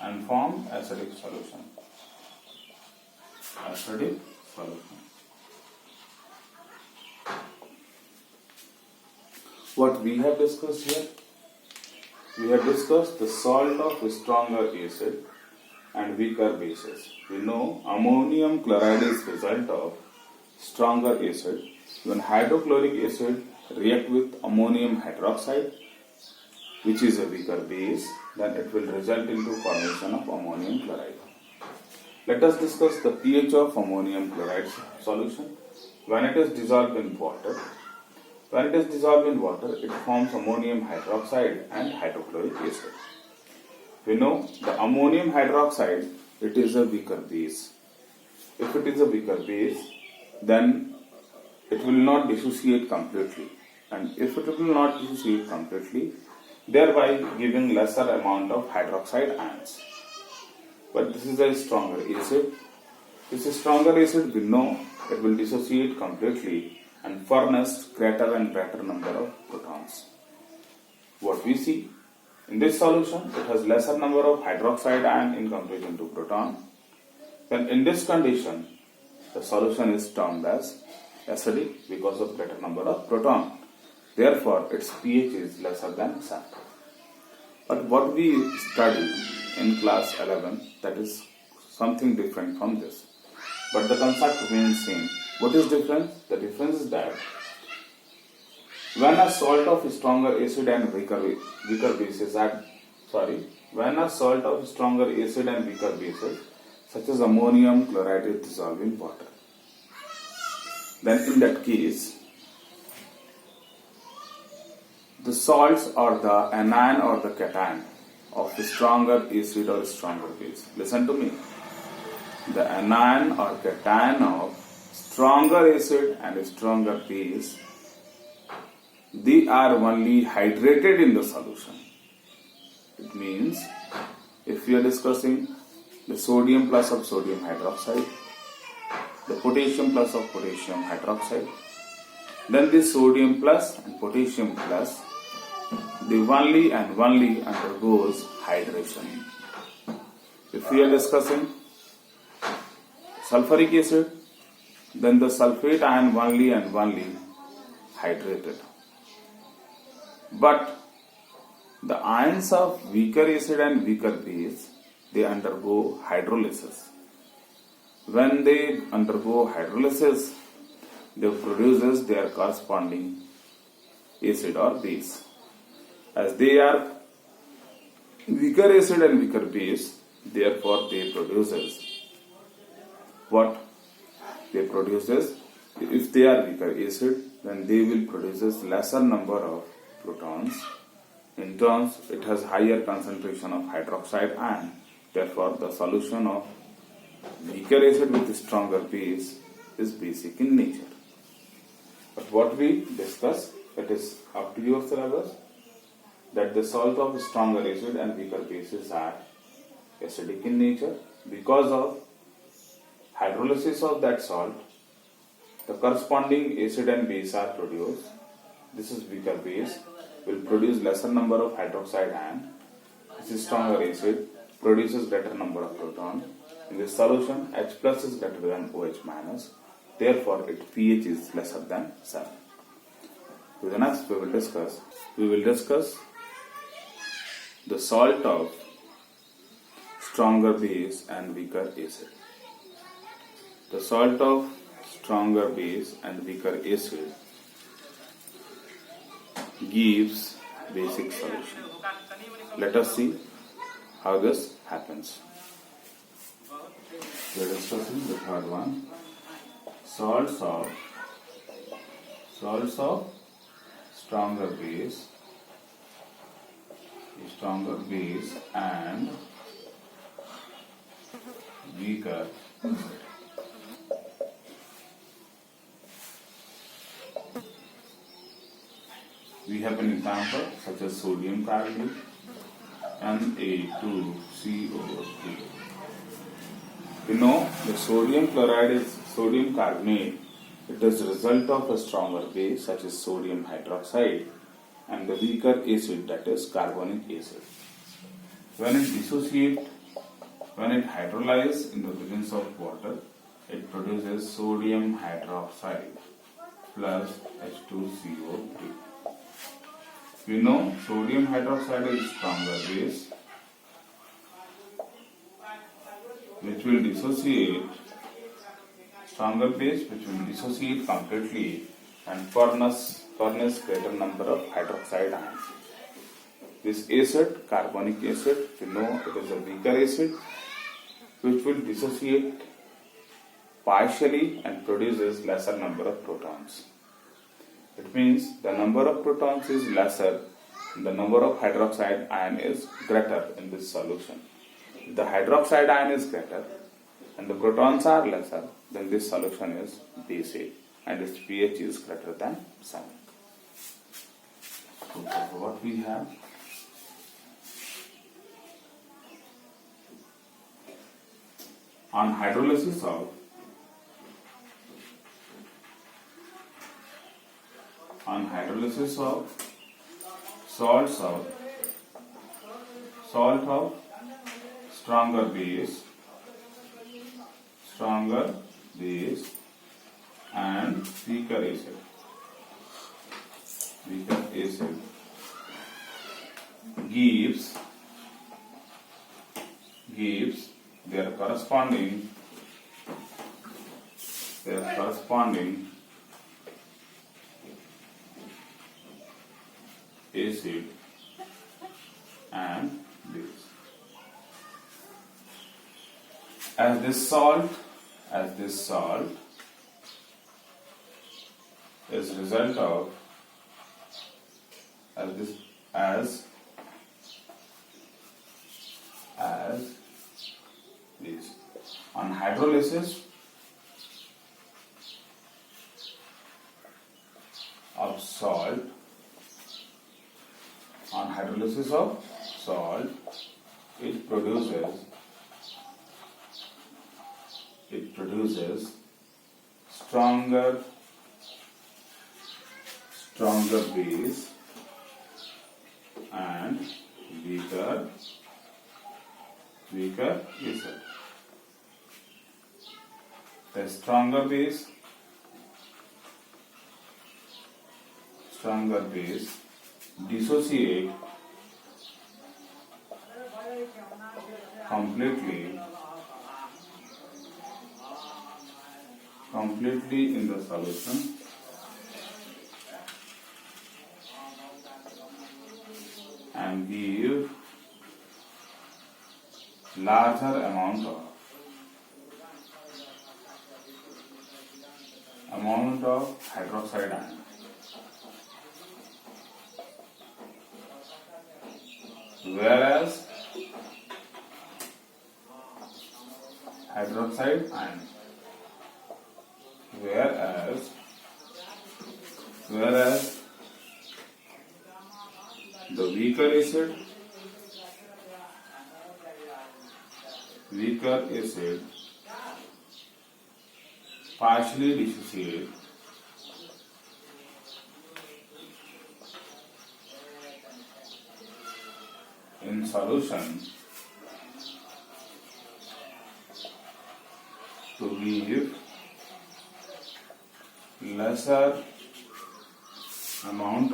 and form acidic solution. Acidic solution. What we have discussed here? We have discussed the salt of stronger acid and weaker bases. We know ammonium chloride is result of stronger acid. When hydrochloric acid react with ammonium hydroxide, which is a weaker base, then it will result into formation of ammonium chloride. Let us discuss the pH of ammonium chloride solution. When it is dissolved in water, it forms ammonium hydroxide and hydrochloric acid. We know the ammonium hydroxide, it is a weaker base. If it is a weaker base, then it will not dissociate completely. And if it will not dissociate completely, thereby giving lesser amount of hydroxide ions. But this is a stronger acid. This stronger acid, we know it will dissociate completely and furnish greater and greater number of protons. What we see in this solution, it has lesser number of hydroxide ion in comparison to proton. Then in this condition, the solution is termed as acidic because of greater number of proton. Therefore, its pH is lesser than 7. But what we study in class 11, that is something different from this. But the concept remains same. What is difference? The difference is that when a salt of stronger acid and weaker bases such as ammonium chloride is dissolved in water, then in that case the salts or the anion or the cation of stronger acid or stronger base. Listen to me. The anion or cation of stronger acid and stronger base, they are only hydrated in the solution. It means if we are discussing the sodium plus of sodium hydroxide, the potassium plus of potassium hydroxide, then this sodium plus and potassium plus, they only undergoes hydration. If we are discussing sulfuric acid, then the sulfate ion only hydrated. But the ions of weaker acid and weaker base, they undergo hydrolysis. When they undergo hydrolysis, they produces their corresponding acid or base. As they are weaker acid and weaker base, therefore they produces what? They produces, if they are weaker acid, then they will produces lesser number of protons. In turns, it has higher concentration of hydroxide ion. Therefore, the solution of weaker acid with stronger base is basic in nature. But what we discuss, it is up to your syllabus, that the salt of stronger acid and weaker bases are acidic in nature. Because of hydrolysis of that salt, the corresponding acid and base are produced. This is weaker base, will produce lesser number of hydroxide ion. This is stronger acid, produces greater number of proton. In this solution, H plus is greater than OH minus. Therefore, its pH is lesser than 7. To the next, we will discuss the salt of stronger base and weaker acid. The salt of stronger base and weaker acid gives basic solution. Let us see how this happens. We are discussing the third one. Salts of stronger base and weaker acid. We have an example such as sodium carbonate, Na2CO3. You know the sodium carbonate, it is a result of a stronger base such as sodium hydroxide and the weaker acid, that is carbonic acid. When it dissociates When it hydrolyzes in the presence of water, it produces sodium hydroxide plus H2CO3. We know sodium hydroxide is stronger base which will dissociate completely and furnish greater number of hydroxide ions. This acid, carbonic acid, we know it is a weaker acid which will dissociate partially and produces lesser number of protons. It means the number of protons is lesser, the number of hydroxide ion is greater in this solution. If the hydroxide ion is greater and the protons are lesser, then this solution is basic and its pH is greater than 7. So what we have? On hydrolysis of salt of stronger base and weaker acid gives their corresponding acid and base. As this salt is result of as this. On hydrolysis of salt, it produces stronger base and weaker acid. The stronger base dissociate completely in the solution and give larger amount of hydroxide ion. Whereas the weaker acid partially dissociate in solution to give lesser amount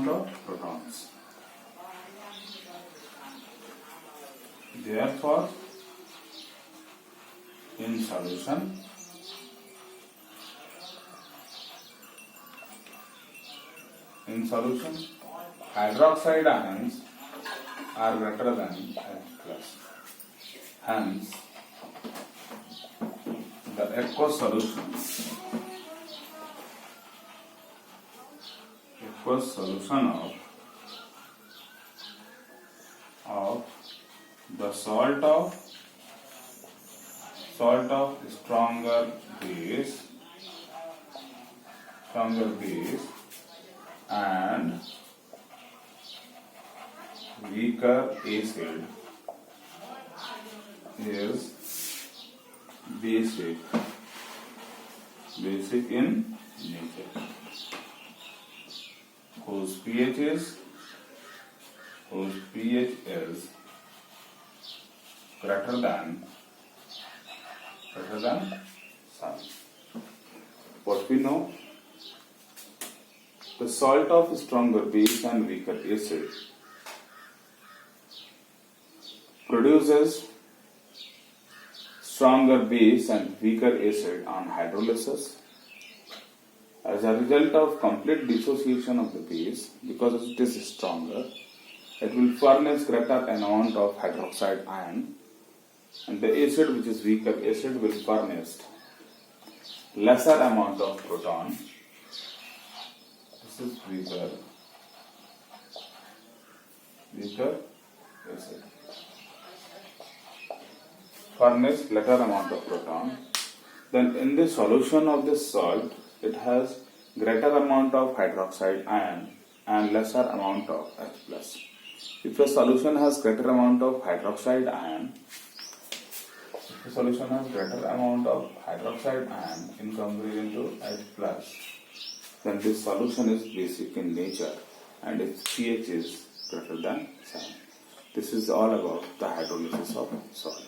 of protons. Therefore, in solution, hydroxide ions are greater than H+. Hence, the aqueous solution of the salt of stronger base and weaker acid is basic in nature, whose pH is whose pH is greater than 7. What we know, the salt of stronger base and weaker acid produces stronger base and weaker acid on hydrolysis. As a result of complete dissociation of the base, because it is stronger, it will furnish greater amount of hydroxide ion, and the acid, which is weaker acid, will furnish lesser amount of proton. This is weaker acid. Furnish lesser amount of proton. Then in the solution of this salt, it has greater amount of hydroxide ion and lesser amount of H+. If a solution has greater amount of hydroxide ion, in comparison to H+, then this solution is basic in nature and its pH is greater than 7. This is all about the hydrolysis of salt.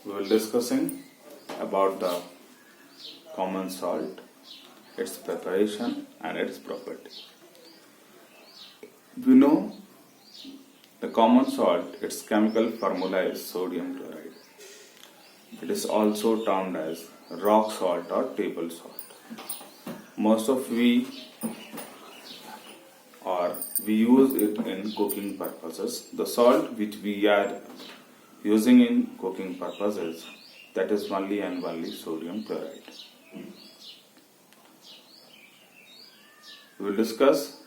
We will discussing about the common salt, its preparation and its property. We know the common salt, its chemical formula is sodium chloride. It is also termed as rock salt or table salt. Most of we use it in cooking purposes. The salt which we are using in cooking purposes, that is only and only sodium chloride. We will discuss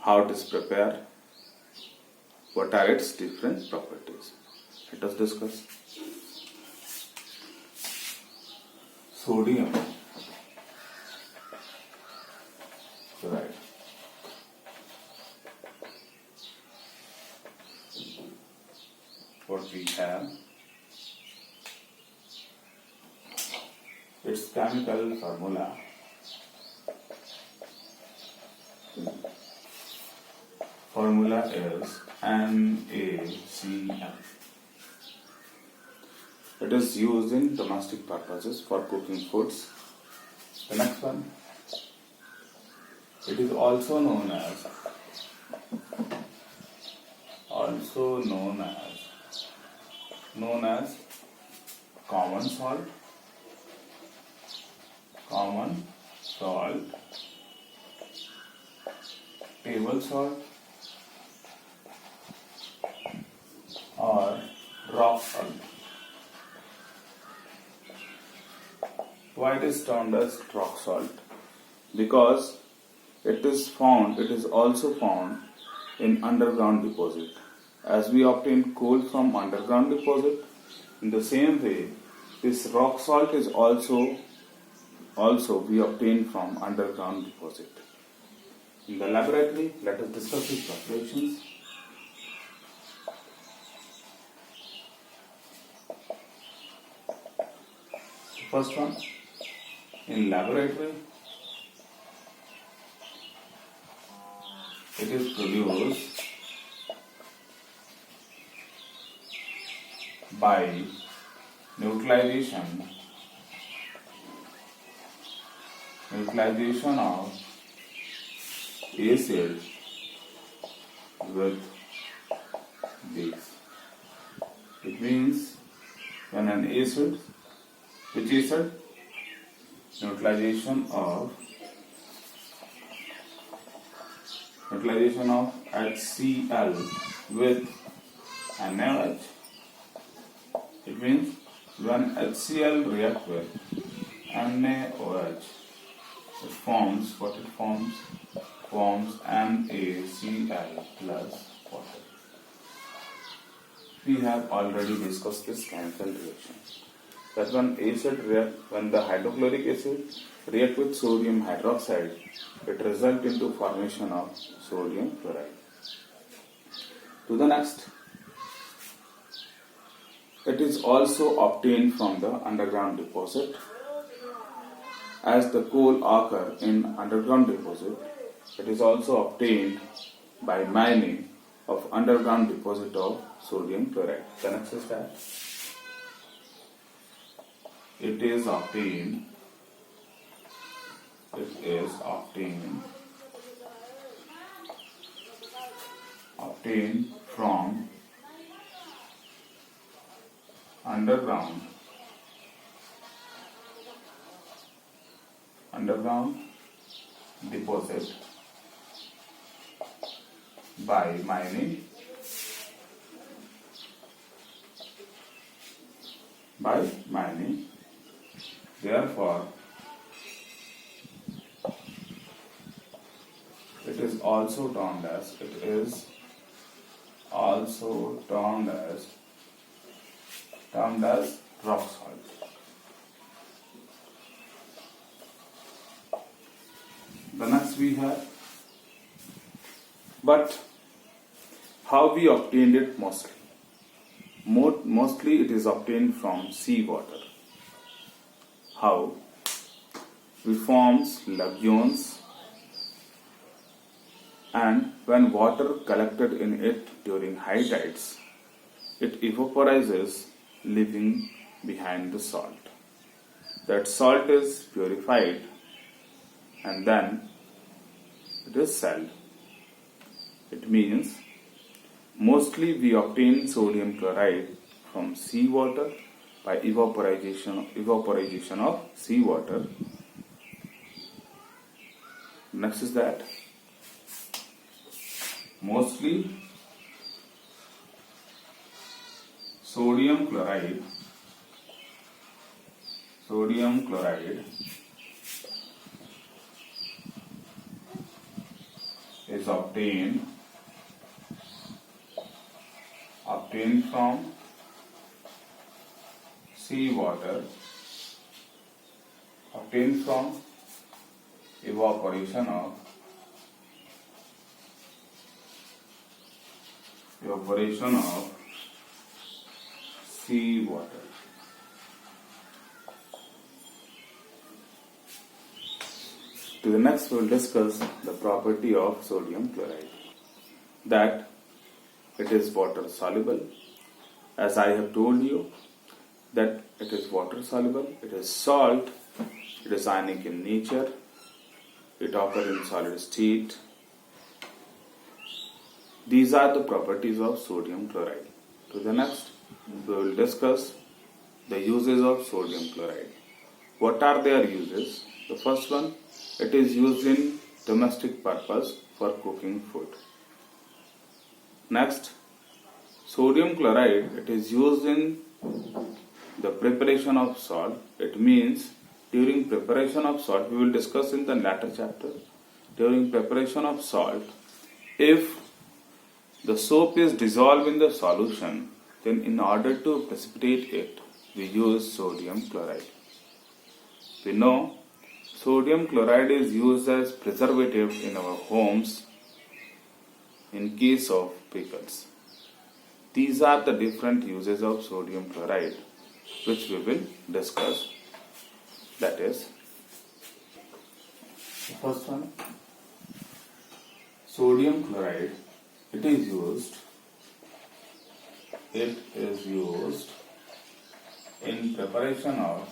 how it is prepared, what are its different properties. Let us discuss. Sodium chloride. What we have, its chemical formula is NaCl. It is used in domestic purposes for cooking foods. The next one, it is also known as common salt, table salt, or rock salt. Why it is termed as rock salt? Because it is also found in underground deposit. As we obtain coal from underground deposit, in the same way, this rock salt is also we obtain from underground deposit. In the laboratory, let us discuss its preparations. First one, in laboratory, it is produced by neutralization of acid with base. It means when an acid, which acid? Neutralization of HCl with NaOH. It means when HCl reacts with NaOH, it forms NaCl plus water. We have already discussed this chemical reaction. That when the hydrochloric acid react with sodium hydroxide, it results into formation of sodium chloride. To the next, it is also obtained from the underground deposit. As the coal occur in underground deposit, It is also obtained by mining of underground deposit of sodium chloride. The next is that it is obtained from underground deposit by mining therefore it is also termed as rock salt. The next we have, but how we obtained it mostly? Mostly it is obtained from seawater. How? We forms lagoons, and when water collected in it during high tides, it evaporizes, leaving behind the salt. That salt is purified and then it is sold. It means mostly we obtain sodium chloride from seawater by evaporization of seawater. Next is that mostly sodium chloride is obtained from seawater, obtained from evaporation of seawater. To the next, we will discuss the property of sodium chloride. That it is water soluble. As I have told you, that it is water soluble, it is salt, it is ionic in nature, it occurs in solid state. These are the properties of sodium chloride. To the next, we will discuss the uses of sodium chloride. What are their uses? The first one, it is used in domestic purpose for cooking food. Next, sodium chloride, it is used in the preparation of salt. It means during preparation of salt, we will discuss in the latter chapter. During preparation of salt, if the soap is dissolved in the solution, then in order to precipitate it, we use sodium chloride. We know sodium chloride is used as preservative in our homes in case of pickles. These are the different uses of sodium chloride which we will discuss. That is, the first one, sodium chloride, it is used in preparation of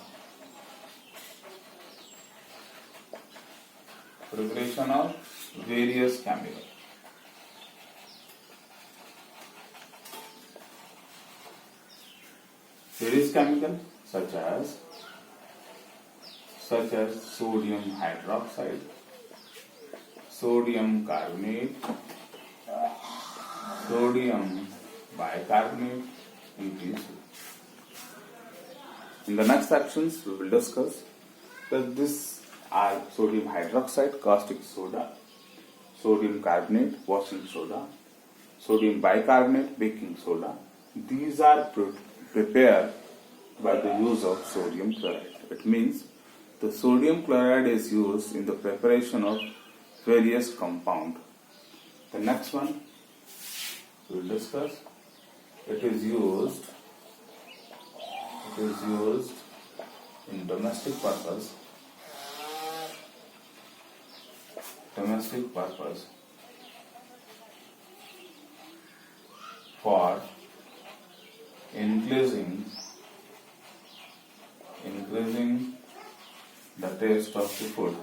various chemicals. Various chemicals such as sodium hydroxide, sodium carbonate, sodium bicarbonate, etc. In the next sections, we will discuss that these are sodium hydroxide, caustic soda, sodium carbonate, washing soda, sodium bicarbonate, baking soda. These are prepared by the use of sodium chloride. It means the sodium chloride is used in the preparation of various compounds. The next one we will discuss. It is used in domestic purpose domestic purpose for increasing the taste of the food.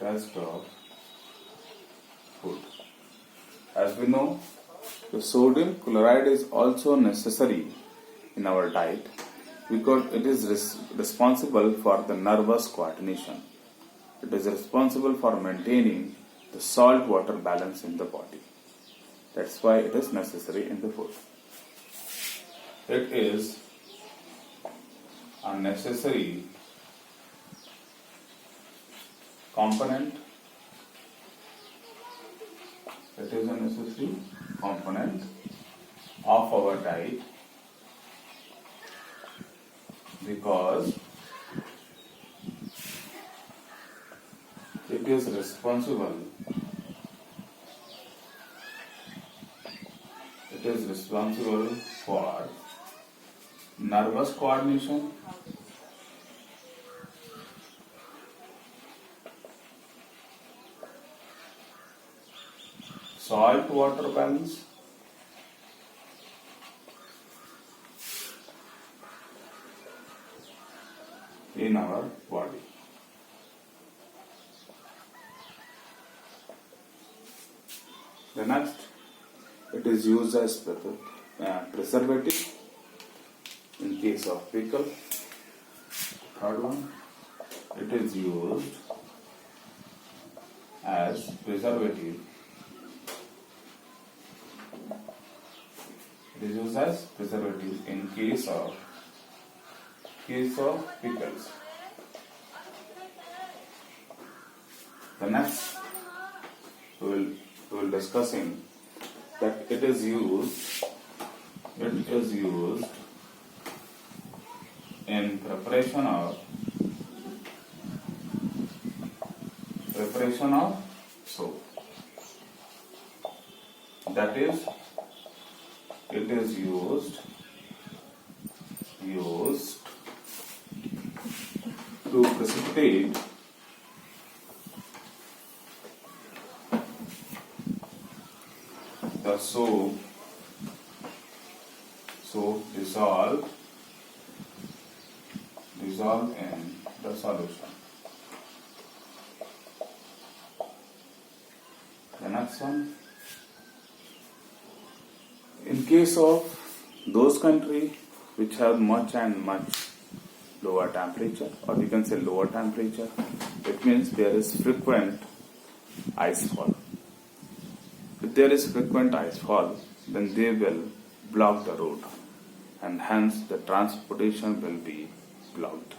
Taste of food. As we know, the sodium chloride is also necessary in our diet because it is responsible for the nervous coordination. It is responsible for maintaining the salt-water balance in the body. That's why it is necessary in the food. It is a necessary component. It is a necessary component of our diet because it is responsible for nervous coordination, salt water balance, in our body. The next, it is used as preservative in case of pickle. Third one, it is used as preservative. It is used as preservative in case of pickles. The next, we will discussing that it is used in preparation of soap. That is, it is used to precipitate the soap dissolved in the solution. The next one, in case of those countries which have much lower temperature, or we can say lower temperature, it means there is frequent ice fall. If there is frequent ice fall, then they will block the road, and hence the transportation will be blocked.